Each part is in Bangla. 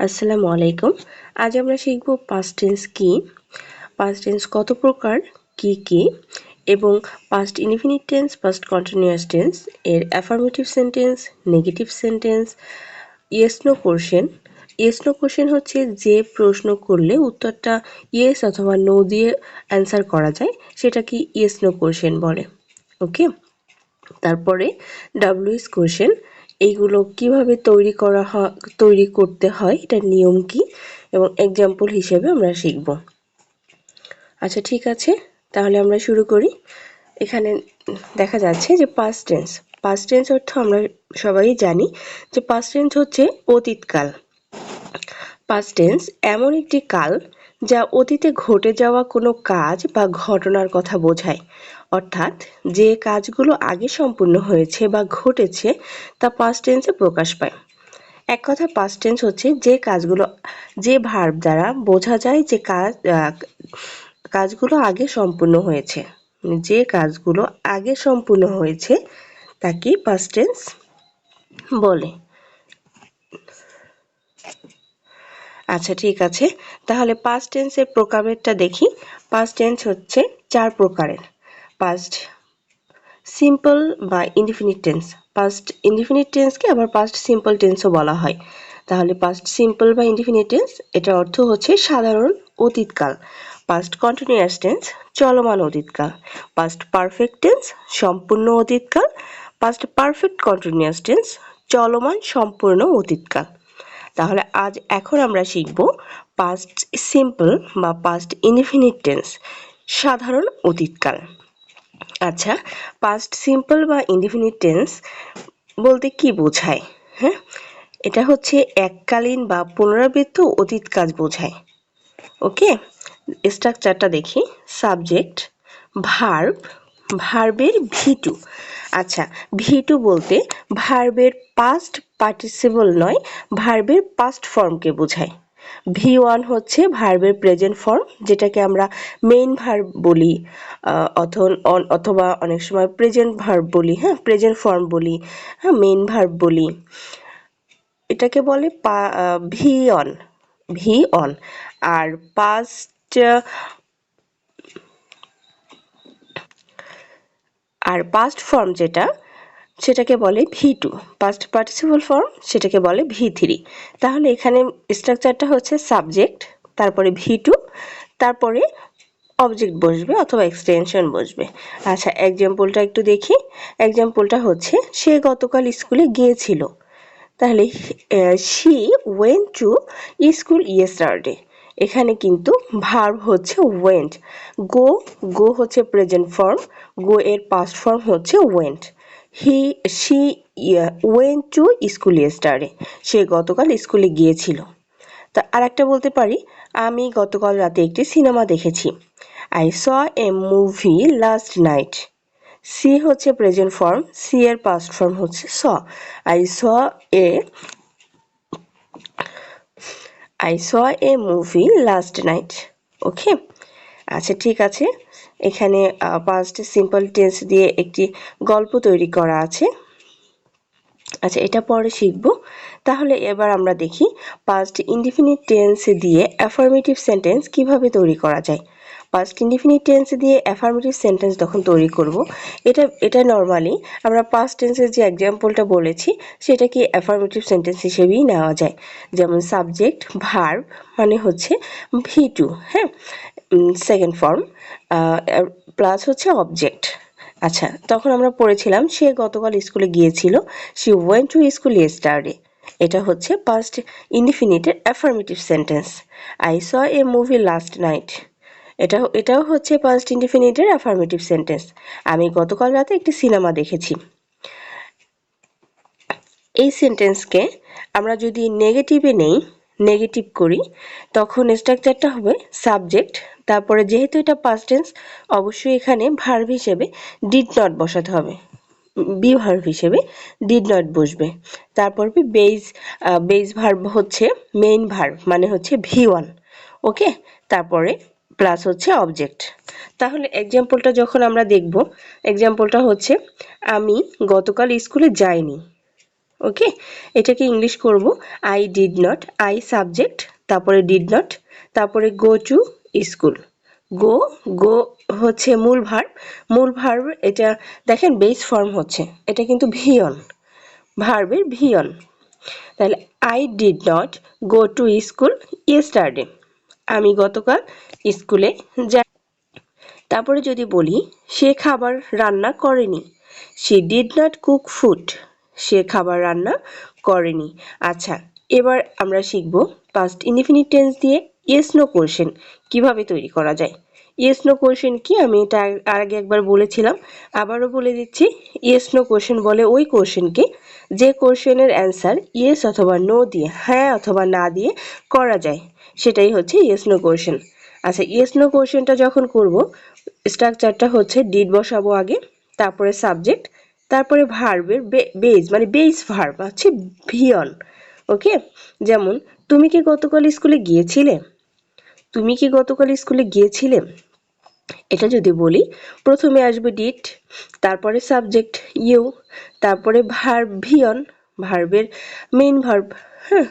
আসসালামু আলাইকুম। আজ আমরা শিখব পাস্ট টেন্স কি, পাস্ট টেন্স কত প্রকার, কি এবং past indefinite tense, past continuous tense এর affirmative sentence, negative sentence, yes no question. Yes no question হচ্ছে যে প্রশ্ন করলে উত্তরটা ইয়েস অথবা নো দিয়ে অ্যান্সার করা যায় সেটাকে ইয়েস নো কোশ্চেন বলে। ওকে, তারপরে ডাব্লিউএস কোশ্চেন, এইগুলো কিভাবে তৈরি করতে হয়, এটার নিয়ম কি এবং এক্সাম্পল হিসেবে আমরা শিখব। আচ্ছা ঠিক আছে, তাহলে আমরা শুরু করি। এখানে দেখা যাচ্ছে যে পাস্ট টেন্স। পাস্ট টেন্স অর্থ আমরা সবাই জানি যে পাস্ট টেন্স হচ্ছে অতীতকাল। পাস্ট টেন্স এমন একটি কাল যা অতীতে ঘটে যাওয়া কোনো কাজ বা ঘটনার কথা বোঝায়, অর্থাৎ যে কাজগুলো আগে সম্পূর্ণ হয়েছে বা ঘটেছে তা পাস্ট টেন্সে প্রকাশ পায়। এক কথায় পাস্ট টেন্স হচ্ছে যে কাজগুলো, যে ভার্ব দ্বারা বোঝা যায় যে কাজগুলো আগে সম্পূর্ণ হয়েছে, যে কাজগুলো আগে সম্পূর্ণ হয়েছে তাকে পাস্ট টেন্স বলে। আচ্ছা ঠিক আছে, তাহলে পাস্ট টেন্সের প্রকারভেদটা দেখি। পাস্ট টেন্স হচ্ছে 4 প্রকারের। পাস্ট সিম্পল বা ইনডিফিনিট টেন্স, পাস্ট ইনডিফিনিট টেন্সকে আবার পাস্ট সিম্পল টেন্সও বলা হয়। তাহলে পাস্ট সিম্পল বা ইনডিফিনিট টেন্স, এটার অর্থ হচ্ছে সাধারণ অতীতকাল। পাস্ট কন্টিনিউয়াস টেন্স চলমান অতীতকাল। পাস্ট পারফেক্ট টেন্স সম্পূর্ণ অতীতকাল। পাস্ট পারফেক্ট কন্টিনিউয়াস টেন্স চলমান সম্পূর্ণ অতীতকাল। তাহলে এখন আমরা শিখব পাস্ট সিম্পল বা পাস্ট ইনডিফিনিট টেন্স, সাধারণ অতীতকাল। আচ্ছা, পাস্ট সিম্পল বা ইনডিফিনিট টেন্স বলতে কি বোঝায়? হ্যাঁ, এটা হচ্ছে এককালীন বা পুনরাবৃত্ত অতীত কাজ বোঝায়। ওকে, স্ট্রাকচারটা দেখি। সাবজেক্ট, ভার্ব, ভার্বের ভি2। আচ্ছা, ভি2 বলতে ভার্বের পাস্ট পার্টিসিপল নয়, ভার্বের পাস্ট ফর্মকে বোঝায়। ভি1 হচ্ছে ভার্বের প্রেজেন্ট ফর্ম, যেটাকে আমরা মেইন ভার্ব বলি, অথবা অনেক সময় প্রেজেন্ট ভার্ব বলি, হ্যাঁ প্রেজেন্ট ফর্ম বলি, হ্যাঁ মেইন ভার্ব বলি। এটাকে বলে ভি অন। আর পাস্ট ফর্ম সেটাকে বলে ভি2। পাস্ট পার্টিসিপল ফর্ম সেটাকে বলে ভি3। তাহলে এখানে স্ট্রাকচারটা হচ্ছে সাবজেক্ট, তারপরে ভি2, তারপরে অবজেক্ট বসবে অথবা এক্সটেনশন বসবে। আচ্ছা, এক্সাম্পলটা একটু দেখি। এক্সাম্পলটা হচ্ছে সে গতকাল স্কুলে গিয়েছিল। তাহলে she went to school yesterday. এখানে কিন্তু ভার্ব হচ্ছে ওয়েন্ট। গো হচ্ছে প্রেজেন্ট ফর্ম, গো এর পাস্ট ফর্ম হচ্ছে went. She went to school yesterday, সে গতকাল স্কুলে গিয়েছিল। তা আরেকটা বলতে পারি, আমি গতকাল রাতে একটি সিনেমা দেখেছি। I saw a movie last night. See হচ্ছে প্রেজেন্ট ফর্ম, সি এর পাস্ট ফর্ম হচ্ছে saw. I saw a movie last night. Okay, আচ্ছা ঠিক আছে। এখানে পাস্ট সিম্পল টেন্স দিয়ে একটি গল্প তৈরি করা আছে। আচ্ছা, এটা পরে শিখব। তাহলে এবার আমরা দেখি পাস্ট ইনডিফিনিট টেন্স দিয়ে অ্যাফার্মেটিভ সেন্টেন্স কিভাবে তৈরি করা যায়। পাস্ট ইনডিফিনিট টেন্স দিয়ে অ্যাফার্মেটিভ সেন্টেন্স যখন তৈরি করব, এটা নর্মালি আমরা পাস্ট টেন্সের যে এক্সাম্পলটা বলেছি সেটাকে অ্যাফার্মেটিভ সেন্টেন্স হিসেবেই নেওয়া যায়। যেমন সাবজেক্ট, ভার্ব মানে হচ্ছে ভি2, হ্যাঁ সেকেন্ড ফর্ম, প্লাস হচ্ছে অবজেক্ট। আচ্ছা, তখন আমরা পড়েছিলাম সে গতকাল স্কুলে গিয়েছিল, she went to school yesterday. এটা হচ্ছে পাস্ট ইনডিফিনিটের affirmative sentence. I saw a movie last night, এটাও হচ্ছে পাস্ট ইনডিফিনিটের অ্যাফার্মেটিভ সেন্টেন্স। আমি গতকাল রাতে একটি সিনেমা দেখেছি। এই সেন্টেন্সকে আমরা যদি নেগেটিভ করি, তখন স্ট্রাকচারটা হবে সাবজেক্ট, তারপরে যেহেতু এটা পাস্ট টেন্স অবশ্যই এখানে ভার্ব হিসেবে ডিড নট বসাতে হবে, বি ভার্ব হিসেবে ডিড নট বসবে। তারপর বেস ভার্ব হচ্ছে মেইন ভার্ব মানে হচ্ছে ভি1। ওকে, তারপরে প্লাস হচ্ছে অবজেক্ট। তাহলে এক্সাম্পলটা যখন আমরা দেখব, এক্সাম্পলটা হচ্ছে আমি গতকাল স্কুলে যাইনি। ওকে, এটাকে ইংলিশ করব I did not, I subject, তারপরে ডিড নট, তারপরে গো টু স্কুল। গো, গো হচ্ছে মূল ভার্ব এটা দেখেন বেস ফর্ম হচ্ছে, এটা কিন্তু ভিয়ন, ভার্বের ভিয়ন। তাহলে I did not go to school yesterday, আমি গতকাল স্কুলে যাই। তারপরে যদি বলি সে খাবার রান্না করেনি, she did not cook food, সে খাবার রান্না করেনি। আচ্ছা, এবার আমরা শিখব পাস্ট ইনডিফিনিট টেন্স দিয়ে ইয়েস নো কোশ্চেন কিভাবে তৈরি করা যায়। ইয়েস নো কোশ্চেন কি, আমি এটা আগে একবার বলেছিলাম, আবারও বলে দিচ্ছি। ইয়েস নো কোশ্চেন বলে ওই কোশ্চেনকে যে কোশ্চেনের অ্যান্সার ইয়েস অথবা নো দিয়ে, হ্যাঁ অথবা না দিয়ে করা যায়, সেটাই হচ্ছে ইয়েস নো কোশ্চেন। আচ্ছা, ইয়েস নো কোশ্চেনটা যখন করব, স্ট্রাকচারটা হচ্ছে ডিড বসাবো আগে, তারপরে সাবজেক্ট, তারপরে ভার্বের বেস মানে বেস ভার্ব হচ্ছে ভিয়ন। ওকে, যেমন তুমি কি গতকাল স্কুলে গিয়েছিলে, তুমি কি গতকাল স্কুলে গিয়েছিলে, এটা যদি বলি প্রথমে আসবে ডিড, তারপরে সাবজেক্ট ইউ, তারপরে ভার্ব ভিয়ন, ভার্বের মেইন ভার্ব, হ্যাঁ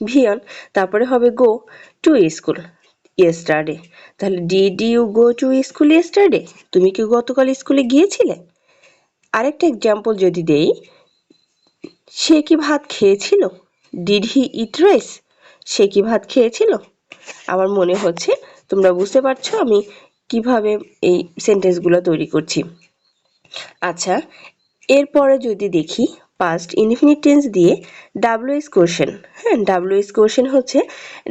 ভিয়ন, তারপরে হবে গো টু স্কুল ইয়েস্টারডে। তাহলে did you go to school yesterday, তুমি কি গতকাল স্কুলে গিয়েছিলে। আরেকটা এক্সাম্পল যদি দেই, সে কি ভাত খেয়েছিল, ডিড হি ইট রাইস, সে কি ভাত খেয়েছিল। আমার মনে হচ্ছে তোমরা বুঝতে পারছো আমি কিভাবে এই সেন্টেন্সগুলো তৈরি করছি। আচ্ছা, এরপরে যদি দেখি পাস্ট ইনডিফিনিট টেন্স দিয়ে ডাব্লিউএস কোশ্চেন। হ্যাঁ, ডাব্লিউএস কোশ্চেন হচ্ছে,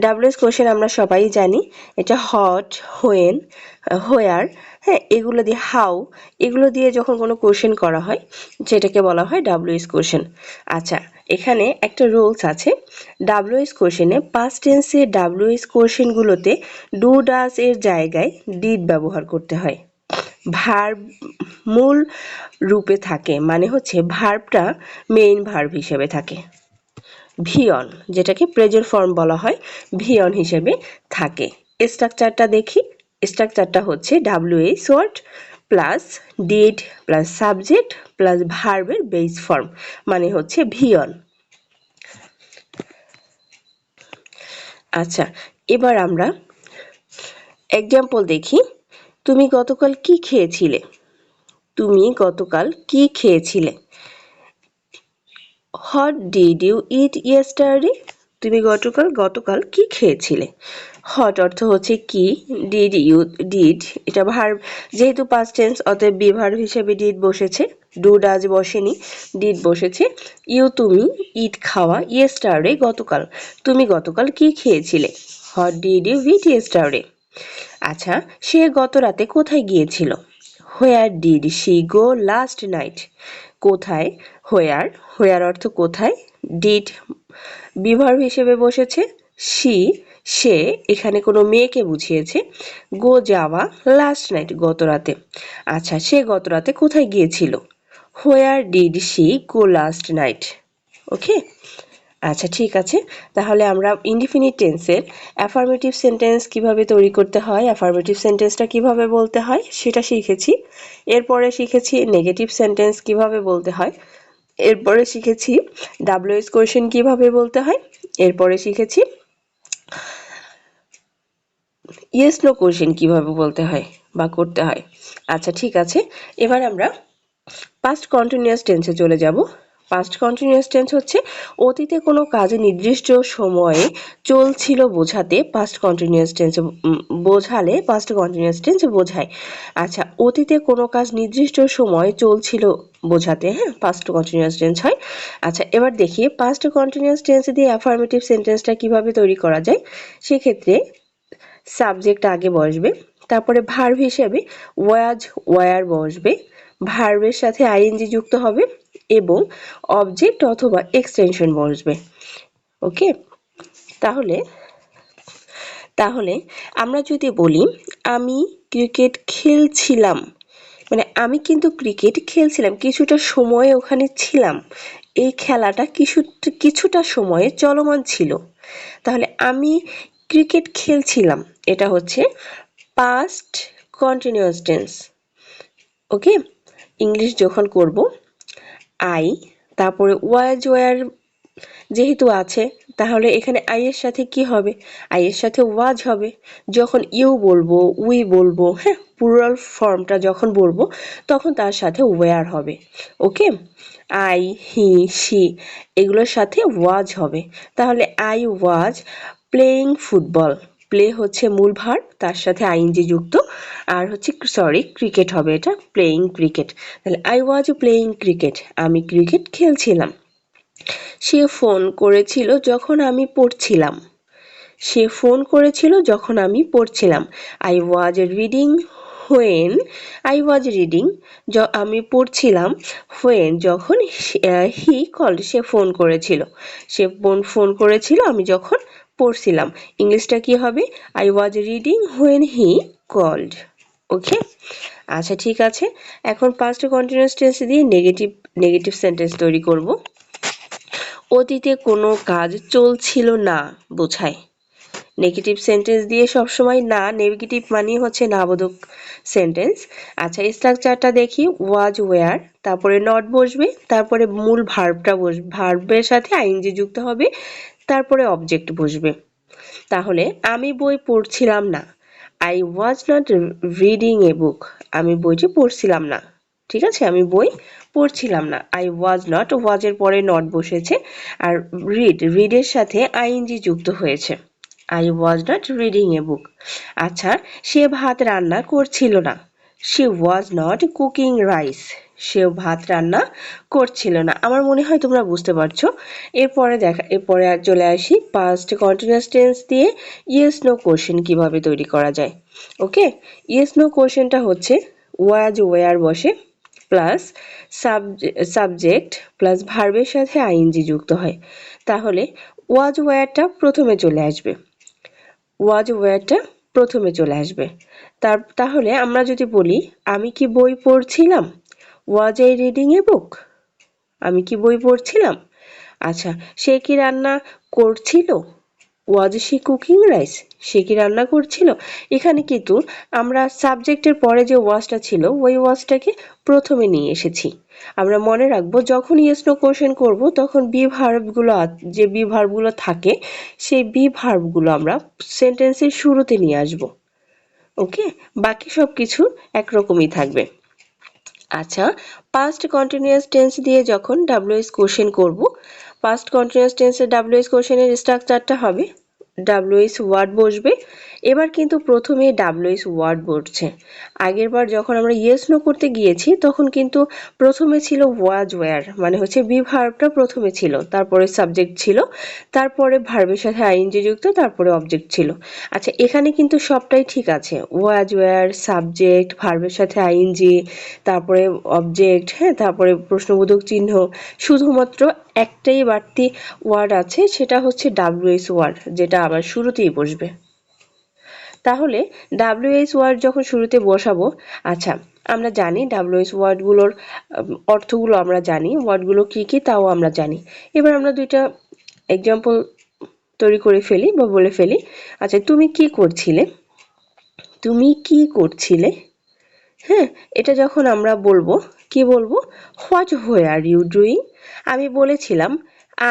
ডাব্লিউএস কোশ্চেন আমরা সবাই জানি, এটা হট, হোয়েন, হোয়ার, হ্যাঁ এগুলো দিয়ে, হাউ, এগুলো দিয়ে যখন কোনো কোশ্চেন করা হয় সেটাকে বলা হয় ডাব্লিউএস কোশ্চেন। আচ্ছা, এখানে একটা রুলস আছে, ডাব্লিউএস কোশ্চেনে পাস্ট টেন্সে ডাব্লিউএস কোশ্চেনগুলোতে ডু ডাজ এর জায়গায় ডিড ব্যবহার করতে হয়। ভার্ব মূল রূপে থাকে, মানে হচ্ছে ভার্বটা মেইন ভার্ব হিসেবে থাকে, ভিয়ন যেটাকে প্রেজেন্ট ফর্ম বলা হয় ভিয়ন হিসেবে থাকে। স্ট্রাকচারটা দেখি, স্ট্রাকচারটা হচ্ছে WH word plus did plus subject plus ভার্বের বেস ফর্ম, মানে হচ্ছে ভিয়ন। আচ্ছা, এবার আমরা এক্সাম্পল দেখি, তুমি গতকাল কি খেয়েছিলে, তুমি গতকাল কি খেয়েছিলে। What did you eat yesterday, তুমি গতকাল কি খেয়েছিলে। হট অর্থ হচ্ছে কি, ডিড এটা ভার্ব, যেহেতু পাস্ট টেন্স অতএব বি ভার্ব হিসেবে ডিড বসেছে, ডু ডাজ বসেনি, ডিড বসেছে। ইউ তুমি, ইট খাওয়া, ইয়েস্টারডে গতকাল, তুমি গতকাল কি খেয়েছিলে। What did you eat yesterday. আচ্ছা, সে গত রাতে কোথায় গিয়েছিল। Where did she go last night, কোথায়, হোয়ার, হোয়ার অর্থ কোথায়, ডিড বিভার্ব হিসেবে বসেছে, শি সে এখানে কোনো মেয়েকে বুঝিয়েছে, গো যাওয়া, লাস্ট নাইট গত রাতে। আচ্ছা, সে গত রাতে কোথায় গিয়েছিল, where did she go last night. Okay, আচ্ছা ঠিক আছে, তাহলে আমরা ইনডিফিনিট টেন্সের অ্যাফার্মেটিভ সেন্টেন্স কিভাবে তৈরি করতে হয়, অ্যাফার্মেটিভ সেন্টেন্সটা কিভাবে বলতে হয় সেটা শিখেছি। এরপরে শিখেছি নেগেটিভ সেন্টেন্স কিভাবে বলতে হয়, এরপরে শিখেছি ডাব্লিউএস কোয়েশ্চেন কিভাবে বলতে হয়, এরপরে শিখেছি ইয়েস নো কোয়েশ্চেন কিভাবে বলতে হয় বা করতে হয়। আচ্ছা ঠিক আছে, এবার আমরা পাস্ট কন্টিনিউয়াস টেন্সে চলে যাব। পাস্ট কন্টিনিউয়াস টেন্স হচ্ছে অতীতে কোনো কাজ নির্দিষ্ট সময়ে চলছিল বোঝাতে পাস্ট কন্টিনিউয়াস টেন্স, বোঝালে পাস্ট কন্টিনিউয়াস টেন্স বোঝায়। আচ্ছা, অতীতে কোনো কাজ নির্দিষ্ট সময় চলছিল বোঝাতে, হ্যাঁ পাস্ট কন্টিনিউয়াস টেন্স হয়। আচ্ছা, এবার দেখি পাস্ট কন্টিনিউয়াস টেন্স দিয়ে অ্যাফার্মেটিভ সেন্টেন্সটা কিভাবে তৈরি করা যায়। সেক্ষেত্রে সাবজেক্ট আগে বসবে, তারপরে ভার্ব হিসেবে ওয়াজ ওয়ার বসবে, ভার্বের সাথে আইএনজি যুক্ত হবে এবং অবজেক্ট অথবা এক্সটেনশন বসবে। ওকে, তাহলে তাহলে আমরা যদি বলি আমি ক্রিকেট খেলছিলাম, মানে আমি কিন্তু ক্রিকেট খেলছিলাম, কিছুটা সময় ওখানে ছিলাম, এই খেলাটা কিছুটা সময়ে চলমান ছিল। তাহলে আমি ক্রিকেট খেলছিলাম, এটা হচ্ছে পাস্ট কন্টিনিউয়াস টেন্স। ওকে, ইংলিশ যখন করব আই তারপরে ওয়াজ ওয়্যার যেহেতু আছে তাহলে এখানে আই এর সাথে কি হবে, আই এর সাথে ওয়াজ হবে। যখন ইউ বলবো, উই বলবো, হ্যাঁ, প্লুরাল ফর্মটা যখন বলবো তখন তার সাথে ওয়্যার হবে। ওকে, আই, হি, শি এগুলোর সাথে ওয়াজ হবে। তাহলে I was playing football. Play হচ্ছে মূল ভার্ব, তার সাথে আইএনজি যুক্ত, আর হচ্ছে ক্রিকেট হবে, এটা প্লেয়িং ক্রিকেট। তাহলে আই ওয়াজ প্লেয়িং ক্রিকেট, আমি ক্রিকেট খেলছিলাম। সে ফোন করেছিল যখন আমি পড়ছিলাম। সে ফোন করেছিল যখন আমি পড়ছিলাম। I was reading when I was reading, আমি পড়ছিলাম। হোয়েন যখন হি কল, সে ফোন করেছিল। সে ফোন করেছিল আমি যখন পড়ছিলাম। ইংলিশটা কি হবে? I was reading when he called. Okay, আচ্ছা ঠিক আছে। এখন পাস্ট কন্টিনিউয়াস টেন্স দিয়ে নেগেটিভ সেন্টেন্স তৈরি করব। অতীতে কোনো কাজ চলছিল না বোঝায়। নেগেটিভ সেন্টেন্স দিয়ে সবসময় না, নেগেটিভ মানে হচ্ছে না বোধক সেন্টেন্স। আচ্ছা, স্ট্রাকচারটা দেখি। ওয়াজ ওয়্যার, তারপরে নট বসবে, তারপরে মূল ভার্বটা বসবে, ভার্বের সাথে আইএনজি যুক্ত হবে, তারপরে অবজেক্ট বসবে। তাহলে আমি বই পড়ছিলাম না। I was not reading a বুক, আমি বইটি পড়ছিলাম না। ঠিক আছে, আমি বই পড়ছিলাম না। আই ওয়াজ নট, ওয়াজের পরে নট বসেছে, আর রিডের সাথে আইএনজি যুক্ত হয়েছে। I was not reading a বুক। আচ্ছা, সে ভাত রান্না করছিল না। She was not cooking rice, সেও ভাত রান্না করছিল না। আমার মনে হয় তোমরা বুঝতে পারছো। এরপরে চলে আসি পাস্ট কন্টিনিউয়াস টেন্স দিয়ে ইয়েস নো কোশ্চেন কিভাবে তৈরি করা যায়। ওকে, ইয়েস নো কোশ্চেনটা হচ্ছে ওয়াজ ওয়্যার বসে প্লাস সাবজেক্ট প্লাস ভার্বের সাথে আইএনজি যুক্ত হয়। তাহলে ওয়াজ ওয়্যারটা প্রথমে চলে আসবে। ওয়াজ ওয়্যারটা প্রথমে চলে আসবে। তাহলে আমরা যদি বলি আমি কি বই পড়ছিলাম, ওয়াজ আই রিডিং এ বুক, আমি কি বই পড়ছিলাম। আচ্ছা, সে কি রান্না করছিল, ওয়াজ শি কুকিং রাইস, সে কি রান্না করছিল। এখানে কিন্তু আমরা সাবজেক্টের পরে যে ওয়াজটা ছিল ওই ওয়াজটাকে প্রথমে নিয়ে এসেছি। আমরা মনে রাখবো যখন ইয়েস নো কোশ্চেন করব তখন যে বি ভার্বগুলো থাকে সেই বি ভার্বগুলো আমরা সেন্টেন্সের শুরুতে নিয়ে আসব। ওকে, বাকি সব কিছু একরকমই থাকবে। আচ্ছা, পাস্ট কন্টিনিউয়াস টেন্স দিয়ে যখন ডাব্লিউএস কোশ্চেন করব, পাস্ট কন্টিনিউয়াস টেন্সের ডাব্লিউএস কোশ্চেনের স্ট্রাকচারটা হবে ডাব্লিউএস ওয়ার্ড বসবে। এবার কিন্তু প্রথমে ডাব্লিউএস ওয়ার্ড বসছে। আগেরবার যখন আমরা ইয়েস নো করতে গিয়েছি তখন কিন্তু প্রথমে ছিল ওয়াজ ওয়্যার, মানে হচ্ছে বি ভার্বটা প্রথমে ছিল, তারপরে সাবজেক্ট ছিল, তারপরে ভার্বের সাথে আইএনজি যুক্ত, তারপরে অবজেক্ট ছিল। আচ্ছা, এখানে কিন্তু সবটাই ঠিক আছে, ওয়াজ ওয়্যার, সাবজেক্ট, ভার্বের সাথে আইএনজি, তারপরে অবজেক্ট, হ্যাঁ, তারপরে প্রশ্নবোধক চিহ্ন। শুধুমাত্র একটাই বাড়তি ওয়ার্ড আছে, সেটা হচ্ছে ডাব্লিউএস ওয়ার্ড, যেটা আবার শুরুতেই বসবে। তাহলে ডাব্লিউএস ওয়ার্ড যখন শুরুতে বসাবো, আচ্ছা আমরা জানি ডাব্লিউএস ওয়ার্ডগুলোর অর্থগুলো আমরা জানি, ওয়ার্ডগুলো কি কি তাও আমরা জানি। এবার আমরা দুইটা এক্সাম্পল তৈরি করে ফেলি বা বলে ফেলি। আচ্ছা, তুমি কি করছিলে, তুমি কি করছিলে। হ্যাঁ, এটা যখন আমরা বলবো, কি বলবো, হোয়াট ওয়্যার ইউ ডুইং। আমি বলেছিলাম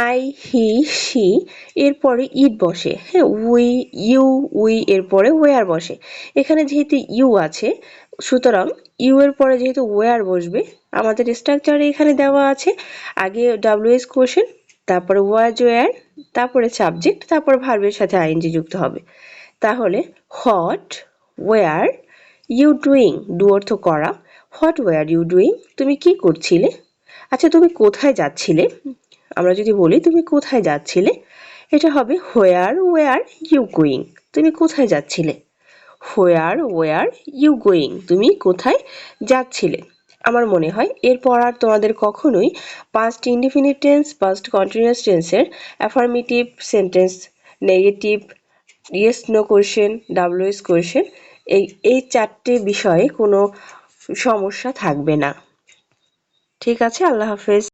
আই, হি, শি এরপরে ইট বসে, হ্যাঁ, উই এরপরে ওয়্যার বসে। এখানে যেহেতু ইউ আছে সুতরাং ইউ এর পরে যেহেতু ওয়্যার বসবে, আমাদের স্ট্রাকচারে এখানে দেওয়া আছে আগে ডাব্লিউএস কোশ্চেন, তারপরে ওয়াজ ওয়্যার, তারপরে সাবজেক্ট, তারপরে ভার্বের সাথে আইএনজি যুক্ত হবে। তাহলে what were you doing, do অর্থ করা, হোয়াট ওয়্যার ইউ ডুইং, তুমি কি করছিলে। আচ্ছা, তুমি কোথায় যাচ্ছিলে। আমরা যদি বলি তুমি কোথায় যাচ্ছিলে, এটা হবে হোয়ার ওয়্যার ইউ গোয়িং, তুমি কোথায় যাচ্ছিলে। হোয়ার ওয়্যার ইউ গোয়িং, তুমি কোথায় যাচ্ছিলে। আমার মনে হয় এরপর আর তোমাদের কখনোই past indefinite tense, past continuous টেন্সের affirmative sentence, negative, yes no question, WS question এই চারটে বিষয়ে কোনো সমস্যা থাকবে না। ঠিক আছে, আল্লাহ হাফেজ।